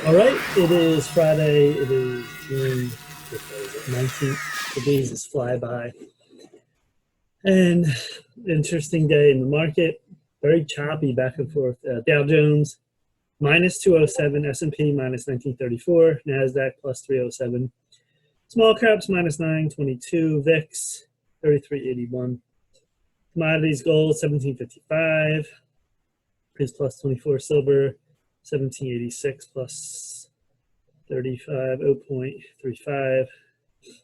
All right, it is Friday. It is June 19th. The days just fly by. And interesting day in the market. Very choppy back and forth. Dow Jones minus 207, S&P minus 1934, NASDAQ plus 307. Small caps minus 922, VIX 3381. Commodities gold 1755 is plus 24, silver 1786 plus 35, 0.35,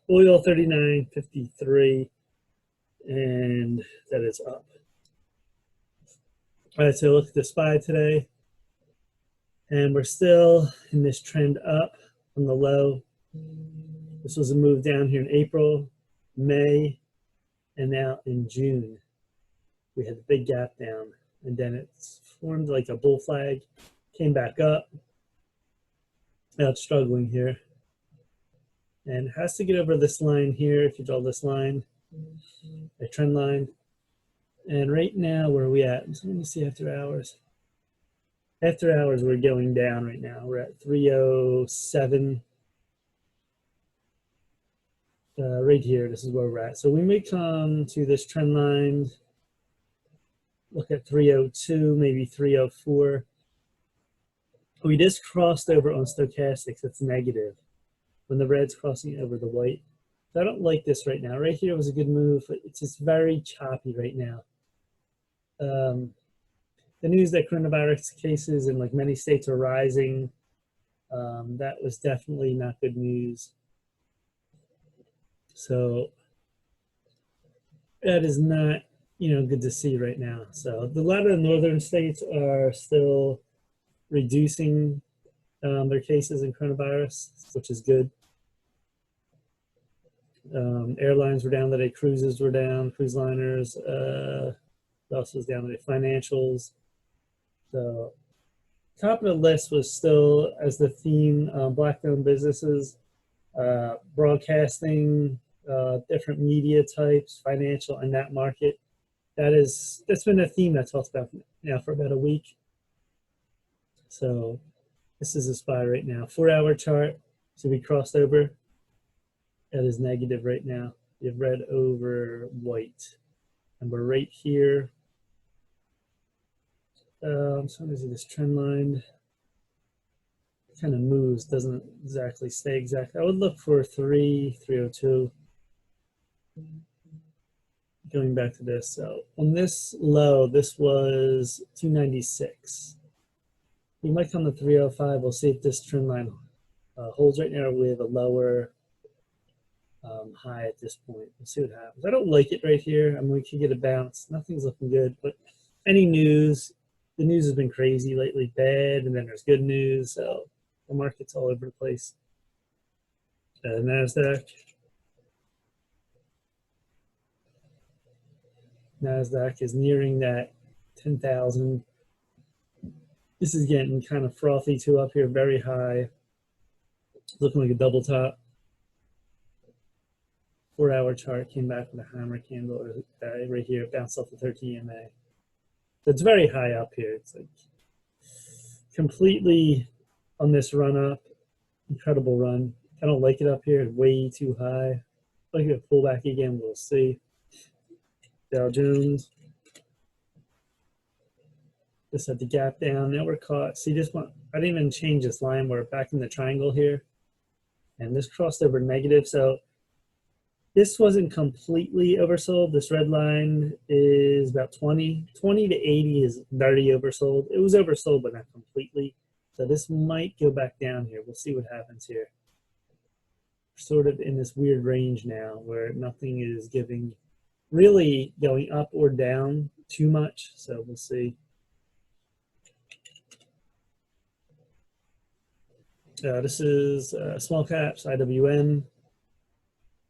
oil 39.53, and that is up. All right, so look at the SPY today, and we're still in this trend up on the low. This was a move down here in April, May, and now in June. We had the big gap down, and then it's formed like a bull flag, came back up. Now it's struggling here, and it has to get over this line here. If you draw this line, a trend line, and right now where are we at? So let me see after hours. After hours, we're going down right now. We're at 307. Right here, this is where we're at. So we may come to this trend line, look at 302, maybe 304. We just crossed over on stochastics. That's negative when the red's crossing over the white. So I don't like this right now. Right here was a good move, but it's just very choppy right now. The news that coronavirus cases in like many states are rising, that was definitely not good news. So that is not, good to see right now. So a lot of the northern states are still reducing their cases in coronavirus, which is good. Airlines were down today, cruises were down, cruise liners, also was down today, financials. So top of the list was still, as the theme, Black-owned businesses, broadcasting, different media types, financial, and that market. That's been a theme I talked about now for about a week. So this is a SPY right now. 4-hour chart. So we crossed over. That is negative right now. You have red over white. And we're right here. So is this trend line? It kind of moves, doesn't exactly stay exact. I would look for 302. Going back to this. So on this low, this was 296. You might come to 305. We'll see if this trend line holds right now. We have a lower high at this point. We'll see what happens. I don't like it right here. I mean, we could get a bounce. Nothing's looking good, but any news, the news has been crazy lately, bad, and then there's good news. So the market's all over the place. NASDAQ. NASDAQ is nearing that 10,000. This is getting kind of frothy too up here, very high. Looking like a double top. 4-hour chart came back with a hammer candle right here, bounced off the 13 EMA. So it's very high up here. It's like completely on this run up, incredible run. I don't like it up here, it's way too high. I'd like it to pull back again, we'll see. Dow Jones. Just had the gap down. Now we're caught. See this one? I didn't even change this line. We're back in the triangle here. And this crossed over negative. So this wasn't completely oversold. This red line is about 20. 20 to 80 is very oversold. It was oversold, but not completely. So this might go back down here. We'll see what happens here. We're sort of in this weird range now where nothing is giving, really going up or down too much. So we'll see. This is small caps, IWM.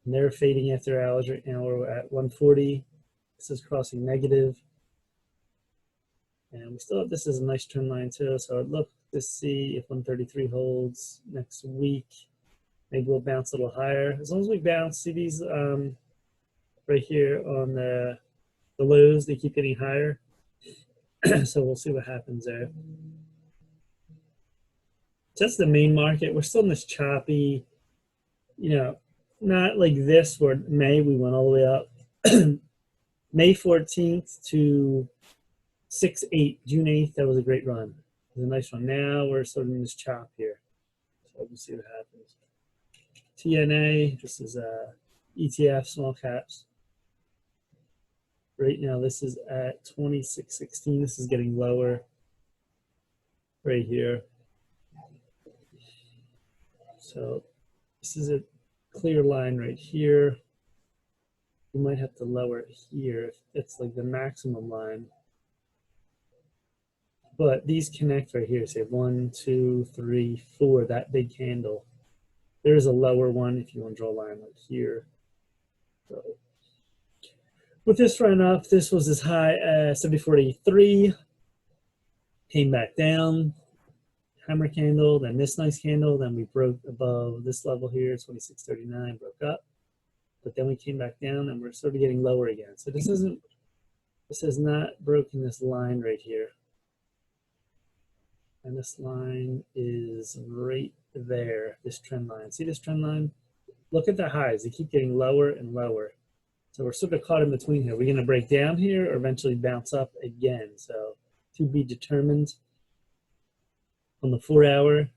And they're fading after hours right now. We're at 140. This is crossing negative. And we still have, this is a nice trend line too. So I'd look to see if 133 holds next week. Maybe we'll bounce a little higher. As long as we bounce, see these right here on the lows, they keep getting higher. So we'll see what happens there. So that's the main market. We're still in this choppy, you know, not like this where May we went all the way up. May 14th to 6/8, June 8th, that was a great run. It was a nice one. Now we're sort of in this chop here. So we'll see what happens. TNA, this is ETF, small caps. Right now, this is at 26.16. This is getting lower right here. So this is a clear line right here. You might have to lower it here. It's like the maximum line. But these connect right here. Say 1, 2, 3, 4, that big candle. There's a lower one if you want to draw a line like here. So with this run up, this was as high as 74.83. Came back down. Hammer candle, then this nice candle, then we broke above this level here, 26.39, broke up. But then we came back down and we're sort of getting lower again. So this has not broken this line right here. And this line is right there, this trend line. See this trend line? Look at the highs. They keep getting lower and lower. So we're sort of caught in between here. We're going to break down here or eventually bounce up again. So to be determined. On the 4-hour,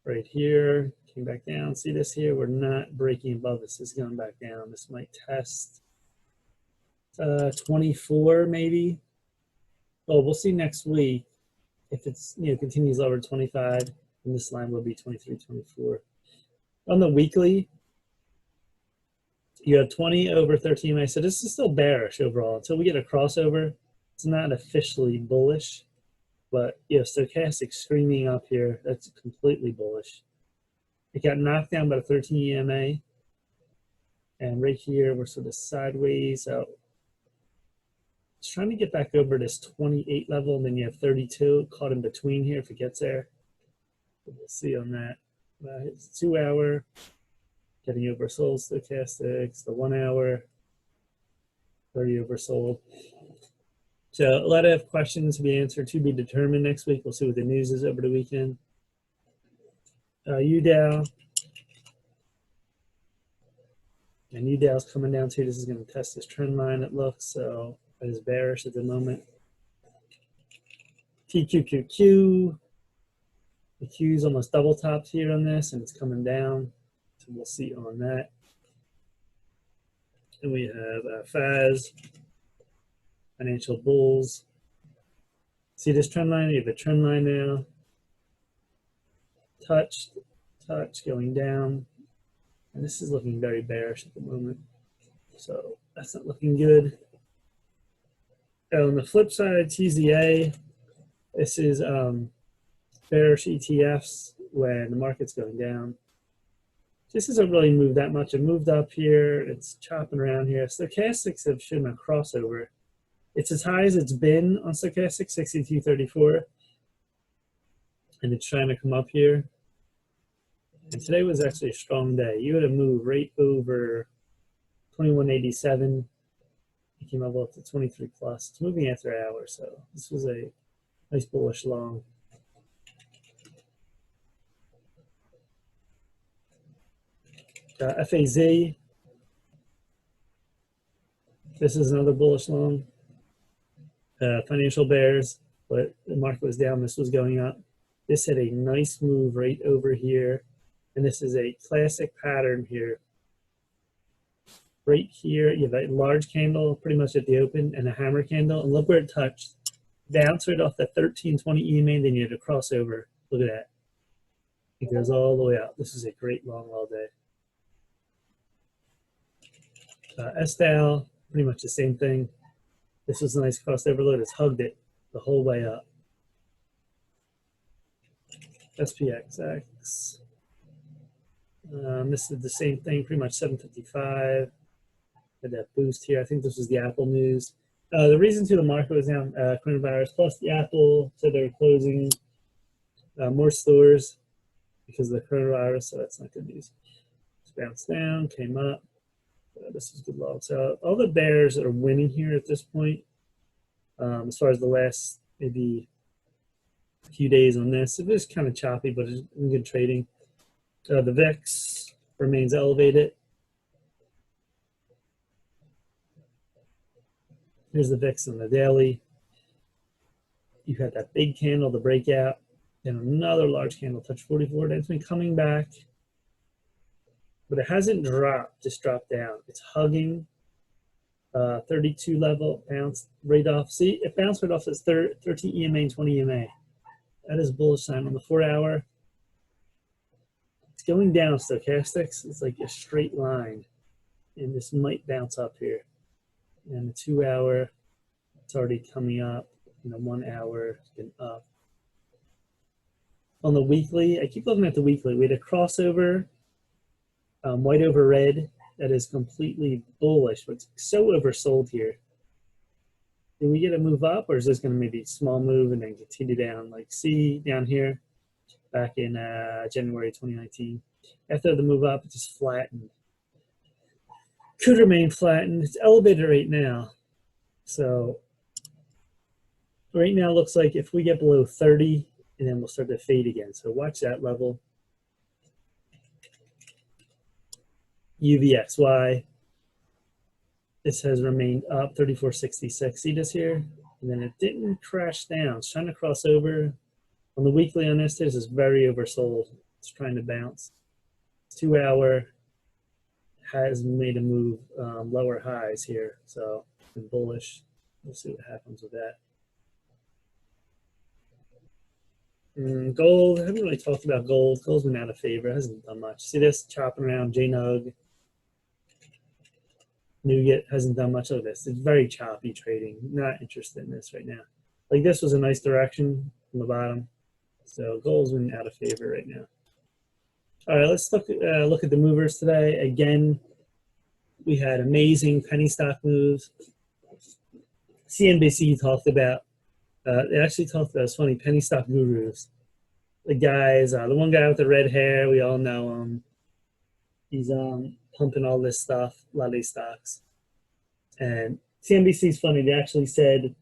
right here, came back down. See this here? We're not breaking above this. This is going back down. This might test 24 maybe. Oh, we'll see next week. If it's, continues lower 25, and this line will be 23, 24. On the weekly, you have 20 over 13 MA. So this is still bearish overall. Until we get a crossover, it's not officially bullish. But stochastic screaming up here, that's completely bullish. It got knocked down by the 13 EMA. And right here, we're sort of sideways. So it's trying to get back over this 28 level, and then you have 32 caught in between here if it gets there. But we'll see on that. It's 2-hour, getting oversold stochastics, the 1-hour, 30 oversold. So a lot of questions to be answered, to be determined next week. We'll see what the news is over the weekend. UDAO. And UDAO's coming down too. This is going to test this trend line, it looks. So it is bearish at the moment. TQQQ. The Q's almost double topped here on this, and it's coming down. So we'll see on that. And we have FAS. Financial bulls. See this trend line? You have a trend line now. Touch, going down. And this is looking very bearish at the moment. So that's not looking good. On the flip side, TZA, this is bearish ETFs when the market's going down. This hasn't really moved that much. It moved up here. It's chopping around here. Stochastics have shown a crossover. It's as high as it's been on stochastic, 62.34. And it's trying to come up here. And today was actually a strong day. You had to move right over 21.87. It came up to 23 plus. It's moving after hours, so this was a nice bullish long. FAZ. This is another bullish long. Financial bears, but the market was down. This was going up. This had a nice move right over here. And this is a classic pattern here. Right here, you have a large candle pretty much at the open and a hammer candle. And look where it touched. Bounced right off the 1320 EMA, then you had a crossover. Look at that. It goes all the way out. This is a great long all day. SDAL, pretty much the same thing. This was a nice crossover load. It's hugged it the whole way up. SPXX. This is the same thing, pretty much 755. Had that boost here. I think this was the Apple news. The reason the market was down, coronavirus, plus the Apple said they're closing more stores because of the coronavirus, so that's not good news. Just bounced down, came up. This is good long. So all the bears that are winning here at this point, as far as the last maybe a few days on this. It was kind of choppy, but it's good trading. The VIX remains elevated. Here's the VIX on the daily. You had that big candle, the breakout, then another large candle, touch 44. Then it's been coming back, but it hasn't dropped, just dropped down. It's hugging 32 level, bounced right off. See, it bounced right off this 13 EMA and 20 EMA. That is bullish sign on the 4 hour. It's going down stochastics. It's like a straight line, and this might bounce up here. And the 2 hour, it's already coming up. You know, 1 hour, it's been up. On the weekly, I keep looking at the weekly. We had a crossover, white over red. That is completely bullish, but it's so oversold here. Did we get a move up, or is this going to maybe small move and then continue down? Like see down here, back in January 2019. After the move up, it just flattened. Could remain flattened. It's elevated right now. So right now it looks like if we get below 30, and then we'll start to fade again. So watch that level. UVXY. This has remained up 34.66. See this here? And then it didn't crash down. It's trying to cross over. On the weekly on this is very oversold. It's trying to bounce. 2 hour has made a move, lower highs here. So it's been bullish. We'll see what happens with that. Gold, I haven't really talked about gold. Gold's been out of favor. It hasn't done much. See this chopping around JNUG. Nougat hasn't done much of this. It's very choppy trading. Not interested in this right now. Like this was a nice direction from the bottom. So gold's been out of favor right now. All right, let's look at the movers today. Again, we had amazing penny stock moves. CNBC talked about, they actually talked about, it's funny, penny stock gurus. The guys, the one guy with the red hair, we all know him. He's pumping all this stuff, a lot of these stocks. And CNBC's funny, they actually said,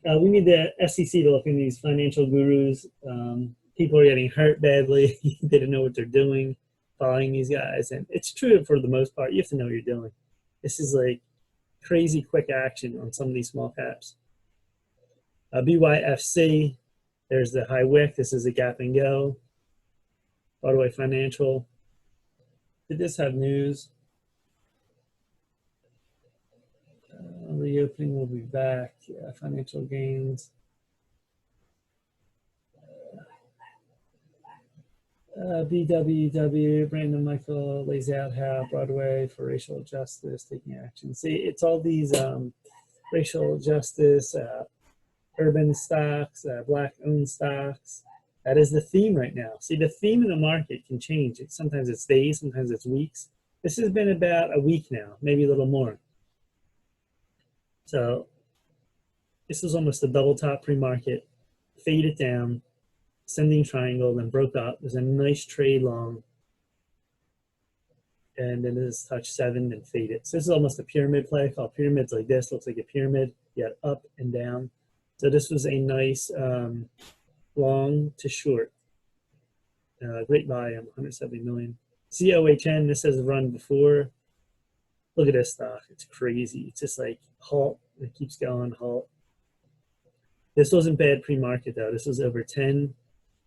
we need the SEC to look into these financial gurus. People are getting hurt badly. They don't know what they're doing, following these guys. And it's true for the most part. You have to know what you're doing. This is like crazy quick action on some of these small caps. BYFC, there's the high wick. This is a gap and go. Broadway Financial. Did this have news? Reopening will be back. Yeah, financial gains. BWW, Brandon Michael lays out how Broadway for racial justice taking action. See, it's all these racial justice, urban stocks, black-owned stocks. That is the theme right now. See, the theme in the market can change. Sometimes it's days, sometimes it's weeks. This has been about a week now, maybe a little more. So this is almost a double top pre-market, faded down, ascending triangle, then broke up. There's a nice trade long, and then this touch 7 and faded. So this is almost a pyramid play. Called pyramids like this. Looks like a pyramid. You had up and down. So this was a nice long to short. Great volume, 170 million. COHN, this has run before. Look at this stock. It's crazy. It's just like halt. It keeps going, halt. This wasn't bad pre-market though. This was over 10.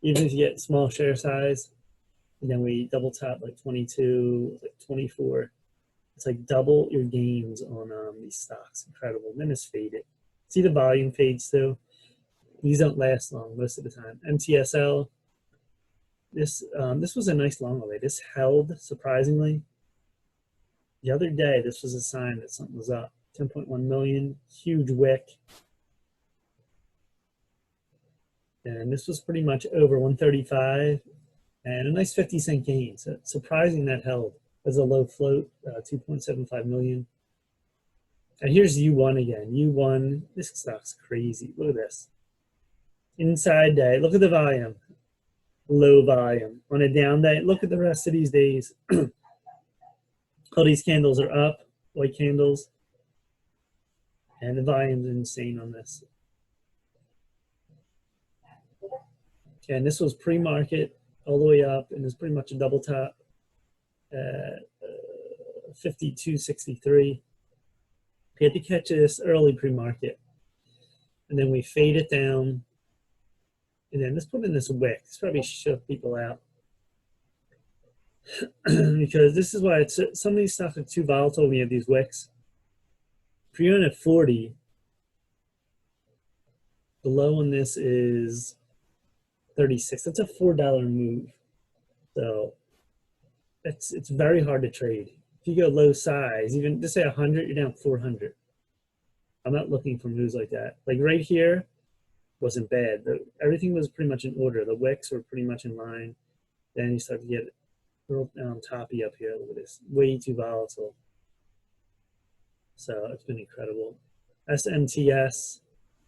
Even if you get small share size, and then we double top like 22, like 24. It's like double your gains on these stocks. Incredible. Then it's faded. See the volume fades too. These don't last long most of the time. MTSL. This was a nice long way. This held surprisingly. The other day, this was a sign that something was up. 10.1 million, huge wick. And this was pretty much over 135 and a nice 50-cent gain. So surprising that held as a low float, 2.75 million. And here's UONE again. UONE, this stock's crazy. Look at this. Inside day, look at the volume. Low volume. On a down day, look at the rest of these days. All these candles are up, white candles. And the volume's insane on this. And this was pre-market all the way up, and it's pretty much a double top at 52.63. We had to catch this early pre-market, and then we fade it down, and then let's put in this wick. This probably shook people out because this is why some of these stocks are too volatile when you have these wicks. If you're in at 40, the low on this is 36. That's a $4 move. So it's very hard to trade. If you go low size, even just say 100, you're down 400. I'm not looking for moves like that. Like right here wasn't bad. Everything was pretty much in order. The wicks were pretty much in line. Then you start to get real toppy up here. Look at this. Way too volatile. So it's been incredible. SMTS,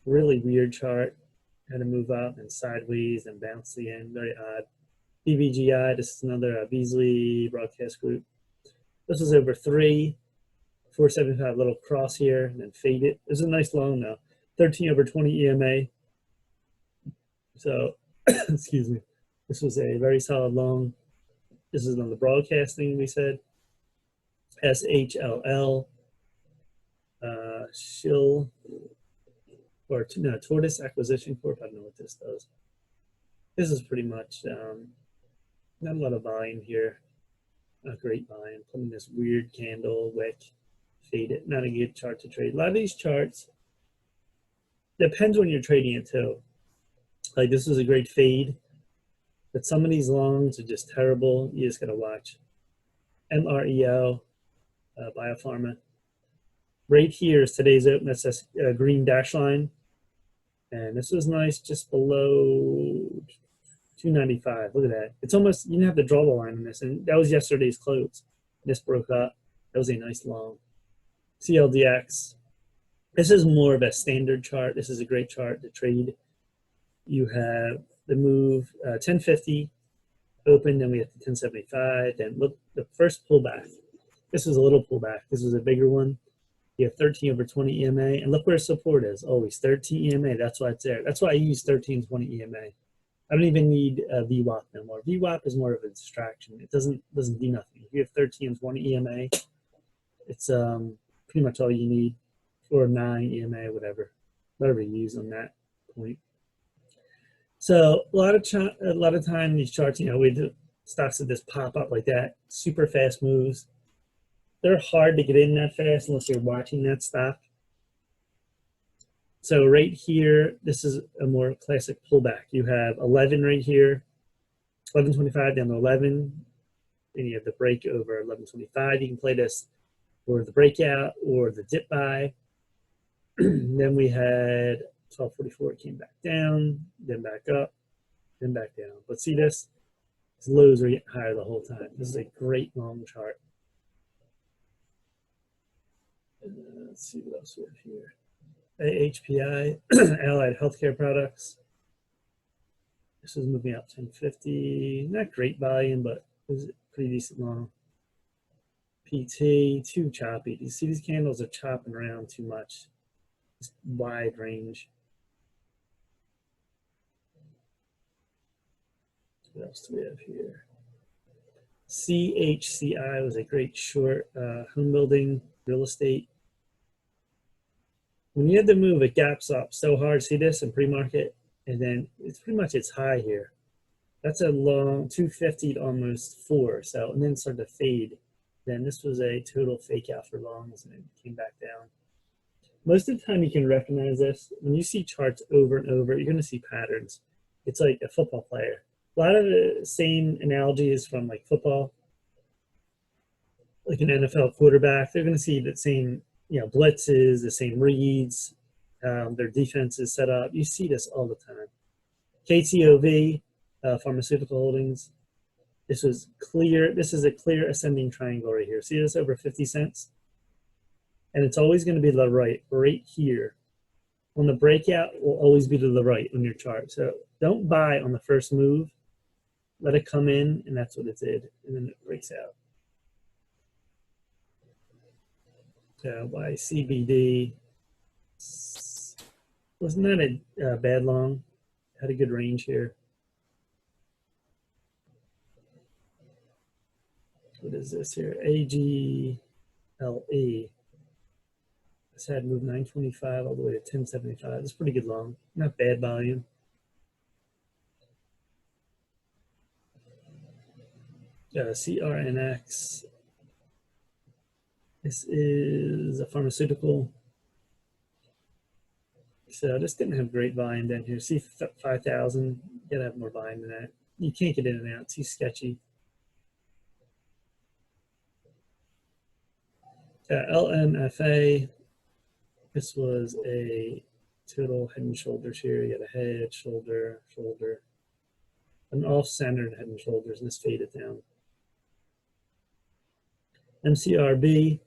really weird chart. Had to move up and sideways and bounce again. Very odd. BBGI, this is another Beasley broadcast group. This was over 3, 475, little cross here, and then fade it. This is a nice long now. 13 over 20 EMA. So, excuse me. This was a very solid long. This is on the broadcasting, we said. SHLL. Shill. Or no, Tortoise Acquisition Corp. I don't know what this does. This is pretty much not a lot of volume here. Not great volume. Putting this weird candle, wick, fade it. Not a good chart to trade. A lot of these charts, depends when you're trading it too. Like this was a great fade, but some of these longs are just terrible. You just gotta watch. MREO, Biopharma. Right here is today's open. That's a green dash line. And this was nice just below 295. Look at that. It's almost, you didn't have to draw the line on this. And that was yesterday's close. This broke up. That was a nice long. CLDX. This is more of a standard chart. This is a great chart to trade. You have the move 1050 open, then we have the 1075. Then look, the first pullback. This was a little pullback. This was a bigger one. You have 13 over 20 EMA, and look where support is. Always 13 EMA. That's why it's there. That's why I use 1320 EMA. I don't even need VWAP no more. VWAP is more of a distraction. It doesn't do nothing. If you have 13 and 20 EMA, it's pretty much all you need, or 9 EMA, whatever you use on that point. So a lot of time these charts, we do stocks that just pop up like that, super fast moves. They're hard to get in that fast unless you're watching that stock. So right here, this is a more classic pullback. You have 11 right here, 11.25 down to 11. Then you have the break over 11.25. You can play this for the breakout or the dip buy. Then we had 12.44. It came back down, then back up, then back down. But see this? These lows are getting higher the whole time. This is a great long chart. Let's see what else we have here. AHPI, Allied Healthcare Products. This is moving up 1050. Not great volume, but it was pretty decent long. PT, too choppy. You see these candles are chopping around too much. It's wide range. What else do we have here? CHCI was a great short home building, real estate. When you had to move, it gaps up so hard. See this in pre-market? And then it's pretty much its high here. That's a long 250 to almost 4. So, and then start to fade. Then this was a total fake out for longs and it came back down. Most of the time you can recognize this. When you see charts over and over, you're going to see patterns. It's like a football player. A lot of the same analogies from like football, like an NFL quarterback. They're going to see the same blitzes, the same reads, their defense is set up. You see this all the time. KTOV, Pharmaceutical Holdings. This was clear. This is a clear ascending triangle right here. See this over 50 cents? And it's always going to be to the right here. On the breakout, it will always be to the right on your chart. So don't buy on the first move. Let it come in, and that's what it did. And then it breaks out. YCBD was not a bad long. Had a good range here. what is this here? AGLE. This had moved 925 all the way to 1075. It's pretty good long, not bad volume. CRNX. This is a pharmaceutical. So this didn't have great volume down here. See 5,000. You gotta have more volume than that. You can't get in and out. Too sketchy. LMFA. This was a total head and shoulders here. You got a head, shoulder, shoulder, an off-centered head and shoulders, and this faded down. MCRB.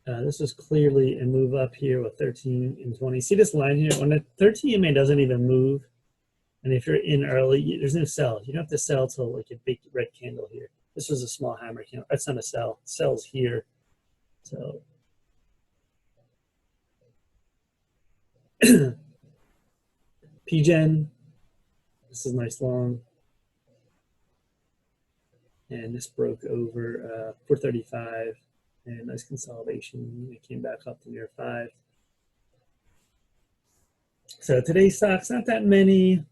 This is clearly a move up here with 13 and 20. See this line here? When the 13 EMA doesn't even move, and if you're in early, there's no sell. You don't have to sell till like a big red candle here. This was a small hammer candle. That's not a sell. Sell's here. So PGen. This is nice long. And this broke over 435. And nice consolidation. It came back up to near 5. So today's stocks, not that many.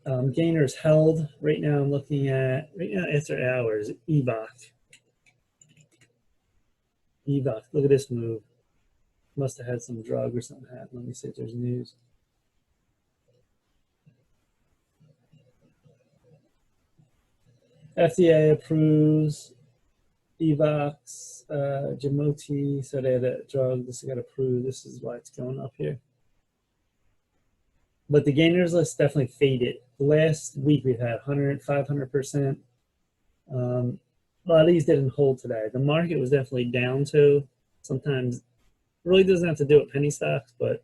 Gainers held. Right now I'm looking at, right now after hours, EVOC. EVOC, look at this move. Must have had some drug or something happen. Let me see if there's news. FDA approves EVOX, Jamoti, so they had a drug. This got approved. This is why it's going up here. But the gainers list definitely faded. The last week we've had 100, 500%. A lot of these didn't hold today. The market was definitely down too. Sometimes it really doesn't have to do with penny stocks, but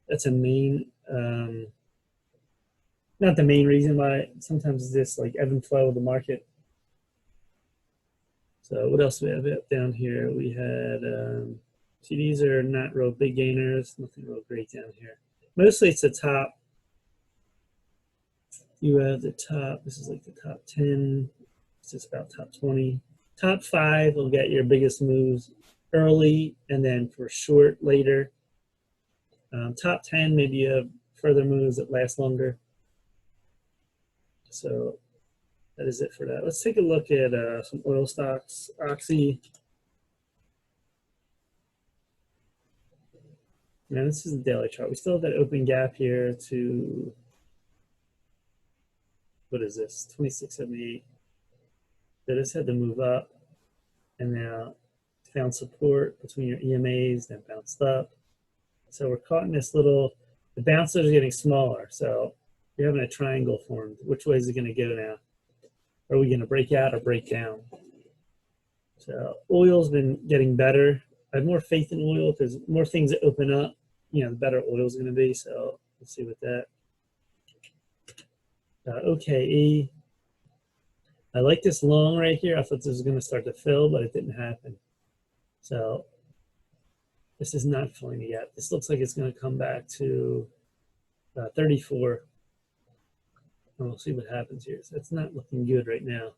that's a main, not the main reason why. Sometimes it's just like ebb and flow of the market. So what else do we have down here? We had, see, these are not real big gainers, nothing real great down here. Mostly it's the top. You have the top, this is like the top 10. It's just about top 20. Top 5 will get your biggest moves early and then for short later. Top 10, maybe you have further moves that last longer. So that is it for that. Let's take a look at some oil stocks. Oxy. Now this is the daily chart. We still have that open gap here to, what is this, 2678. So this had to move up and now found support between your EMAs, then bounced up. So we're caught in this little, the bouncers are getting smaller. So you're having a triangle formed. Which way is it going to go now? Are we going to break out or break down? So oil's been getting better. I have more faith in oil because more things that open up, you know, the better oil's going to be. So let's see with that. OKE. I like this long right here. I thought this was going to start to fill, but it didn't happen. So this is not filling yet. This looks like it's going to come back to 34. And we'll see what happens here. So it's not looking good right now.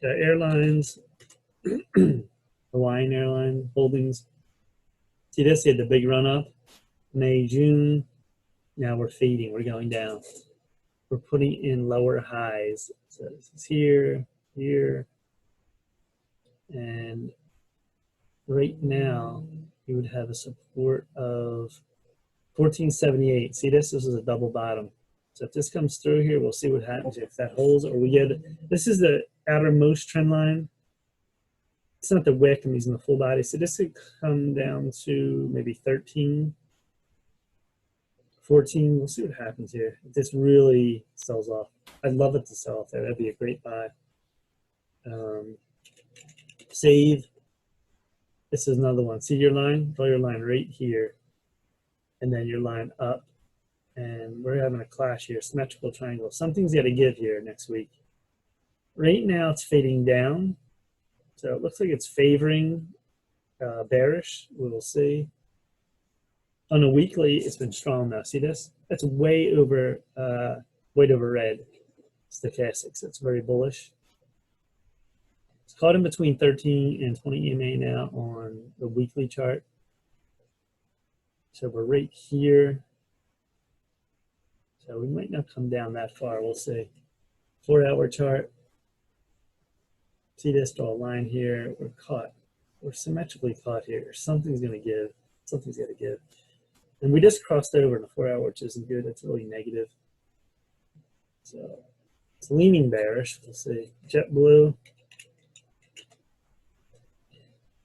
Airlines, Hawaiian Airline Holdings. See this? He had the big run up. May, June. Now we're fading. We're going down. We're putting in lower highs. So this is here, here. And right now, you would have a support of 1478. See this? This is a double bottom. So if this comes through here, we'll see what happens if that holds or we get, this is the outermost trend line. It's not the wick, I'm using the full body. So this could come down to maybe 13, 14. We'll see what happens here. If this really sells off, I'd love it to sell off there. That'd be a great buy. Save. This is another one. See your line? Draw your line right here. And then your line up. And we're having a clash here, symmetrical triangle. Something's got to give here next week. Right now it's fading down. So it looks like it's favoring bearish. We'll see. On a weekly, it's been strong now. See this? That's way over red. stochastics. That's very bullish. It's caught in between 13 and 20 EMA now on the weekly chart. So we're right here. So we might not come down that far. We'll see. 4-hour chart. See this, draw a line here. We're caught. We're symmetrically caught here. Something's going to give. Something's got to give. And we just crossed over in the 4-hour, which isn't good. That's really negative. So it's leaning bearish. We'll see. JetBlue.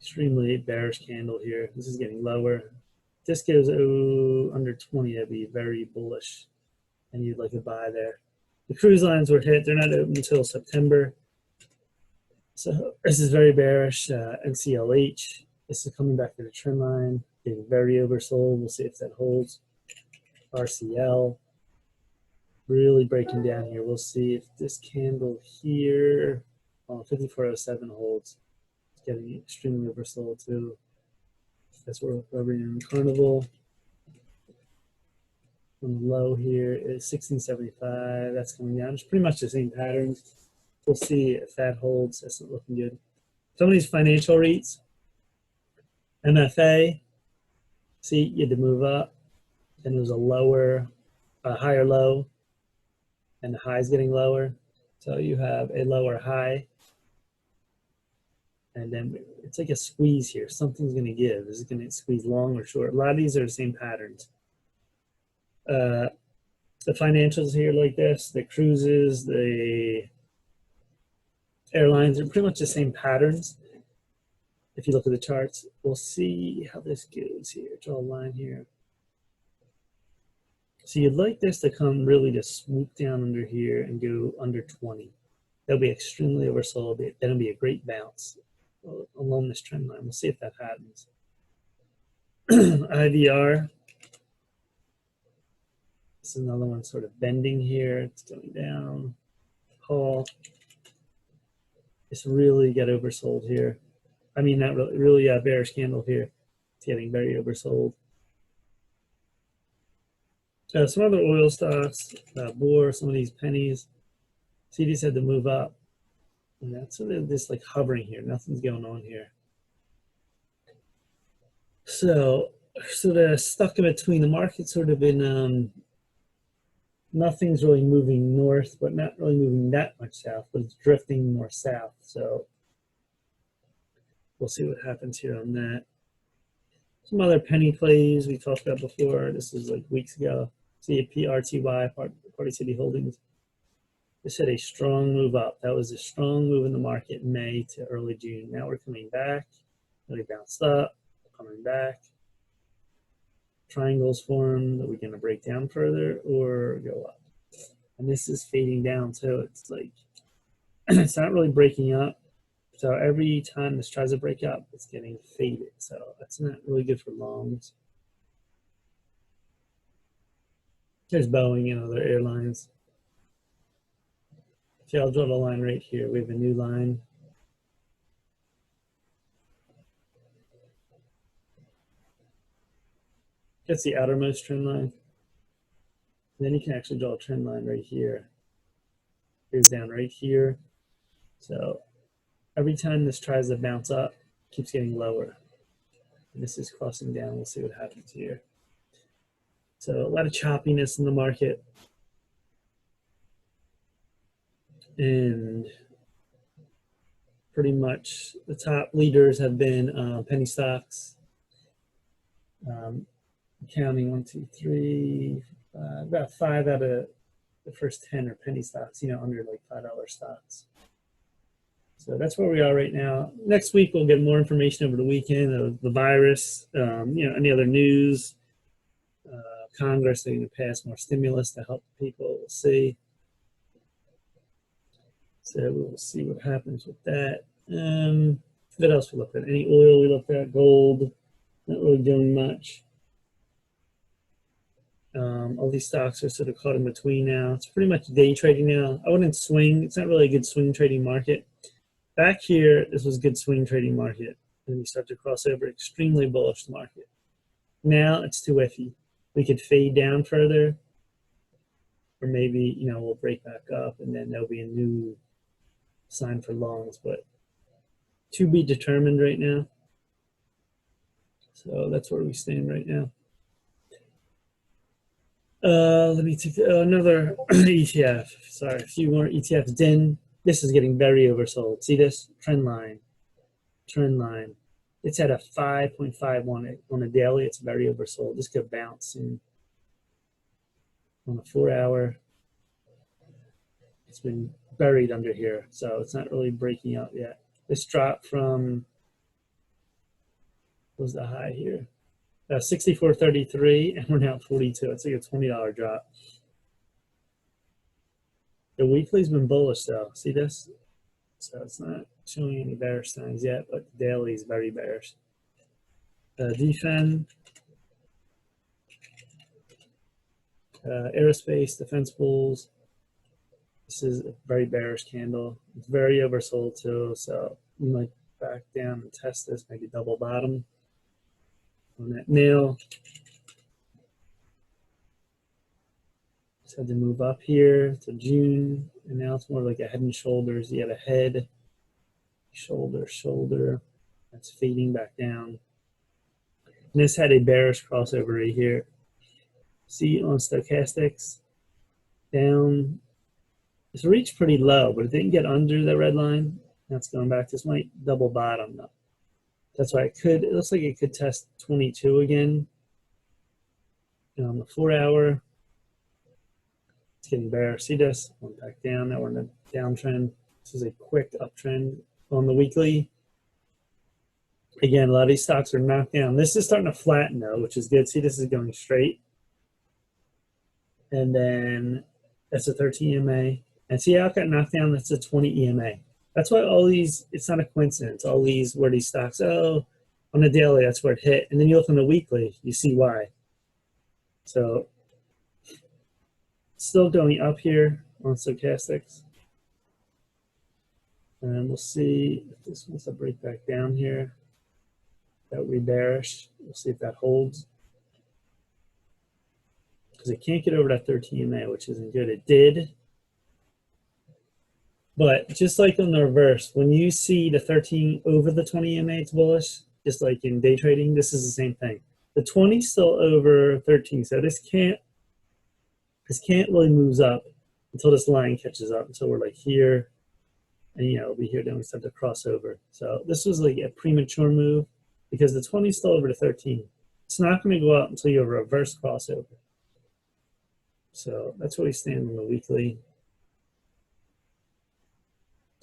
Extremely bearish candle here. This is getting lower. If this goes under 20, that'd be very bullish. And you'd like to buy there. The cruise lines were hit. They're not open until September. So this is very bearish. NCLH. This is coming back to the trend line. Getting very oversold. We'll see if that holds. RCL. Really breaking down here. We'll see if this candle here on 5407 holds. It's getting extremely oversold too. That's where we're recovering in Carnival. On the low here is 1675. That's coming down. It's pretty much the same patterns. We'll see if that holds. That's not looking good. Some of these financial REITs, MFA, see, you had to move up. Then there was a higher low, and the high is getting lower. So you have a lower high, and then it's like a squeeze here. Something's going to give. Is it going to squeeze long or short? A lot of these are the same patterns. The financials here like this, the cruises, the airlines are pretty much the same patterns. If you look at the charts, we'll see how this goes here. Draw a line here. So you'd like this to come really to swoop down under here and go under 20. That'll be extremely oversold. That'll be a great bounce along this trend line. We'll see if that happens. IVR. This is another one sort of bending here. It's going down. Call. It's really got oversold here. I mean, not really a bearish candle here. It's getting very oversold. Some other oil stocks, Bohr, some of these pennies. See, these had to move up. And that's sort of just like hovering here. Nothing's going on here. So they're stuck in between. The market's sort of in, nothing's really moving north, but not really moving that much south, but it's drifting more south. So we'll see what happens here on that. Some other penny plays we talked about before. This was like weeks ago. See a PRTY, Party City Holdings. This had a strong move up. That was a strong move in the market in May to early June. Now we're coming back. Really bounced up, coming back. Triangles formed. Are we going to break down further or go up? And this is fading down, so it's like it's not really breaking up. So every time this tries to break up, it's getting faded. So that's not really good for longs. There's Boeing and other airlines. See, I'll draw the line right here. We have a new line. That's the outermost trend line. And then you can actually draw a trend line right here. It goes down right here. So every time this tries to bounce up, it keeps getting lower. And this is crossing down. We'll see what happens here. So a lot of choppiness in the market. And pretty much the top leaders have been penny stocks. Counting 1, 2, 3, about 5 out of the first 10 are penny stocks, under like $5 stocks. So that's where we are right now. Next week, we'll get more information over the weekend of the virus, any other news. Congress, they're going to pass more stimulus to help people. We'll see. So we'll see what happens with that. What else we looked at? Any oil we looked at? Gold, not really doing much. All these stocks are sort of caught in between now. It's pretty much day trading now. I wouldn't swing. It's not really a good swing trading market. Back here, this was a good swing trading market. And we start to cross over extremely bullish market. Now it's too iffy. We could fade down further. or maybe, you know, we'll break back up and then there'll be a new sign for longs, but to be determined right now. So that's where we stand right now. Let me take another ETF. Sorry, a few more ETFs. DIN. This is getting very oversold. See this trend line? Trend line. It's at a 5.5 on a daily. It's very oversold. This could bounce soon. On a 4-hour, it's been buried under here, so it's not really breaking out yet. This dropped from, what was the high here? 64.33, and we're now at 42. It's like a $20 drop. The weekly's been bullish though. See this? So it's not showing any bearish signs yet, but the daily is very bearish. DFEN, aerospace, defense bulls. This is a very bearish candle. It's very oversold too, so you might back down and test this, maybe double bottom on that nail. Just had to move up here to June, and now it's more like a head and shoulders. You have a head, shoulder, shoulder. That's fading back down. And this had a bearish crossover right here. See on stochastics, down. It's reached pretty low, but it didn't get under the red line. That's going back. This might double bottom though. That's why it looks like it could test 22 again. And on the 4-hour, it's getting bearish. See this? Went back down. Now we're in a downtrend. This is a quick uptrend on the weekly. Again, a lot of these stocks are knocked down. This is starting to flatten though, which is good. See, this is going straight. And then that's a 13 EMA. And see how it got knocked down? That's a 20 EMA. That's why all these, it's not a coincidence. All these, where these stocks, oh, on the daily, that's where it hit. And then you look on the weekly, you see why. So, still going up here on stochastics. And we'll see if this wants to break back down here. That would be bearish. We'll see if that holds. Because it can't get over that 13 EMA, which isn't good. It did. But just like on the reverse, when you see the 13 over the 20 EMA, it's bullish. Just like in day trading, this is the same thing. The 20 is still over 13, so this can't really move up until this line catches up. Until we're like here, and you know, we'll be here, then we start to cross over. So this was like a premature move because the 20 is still over the 13. It's not going to go up until you have a reverse crossover. So that's where we stand on the weekly.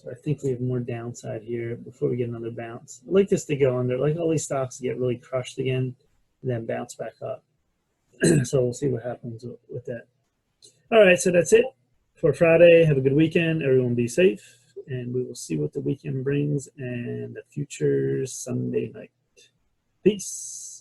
So I think we have more downside here before we get another bounce. I'd like this to go under, like all these stocks get really crushed again and then bounce back up. So we'll see what happens with that. All right, so that's it for Friday. Have a good weekend. Everyone be safe. And we will see what the weekend brings and the futures Sunday night. Peace.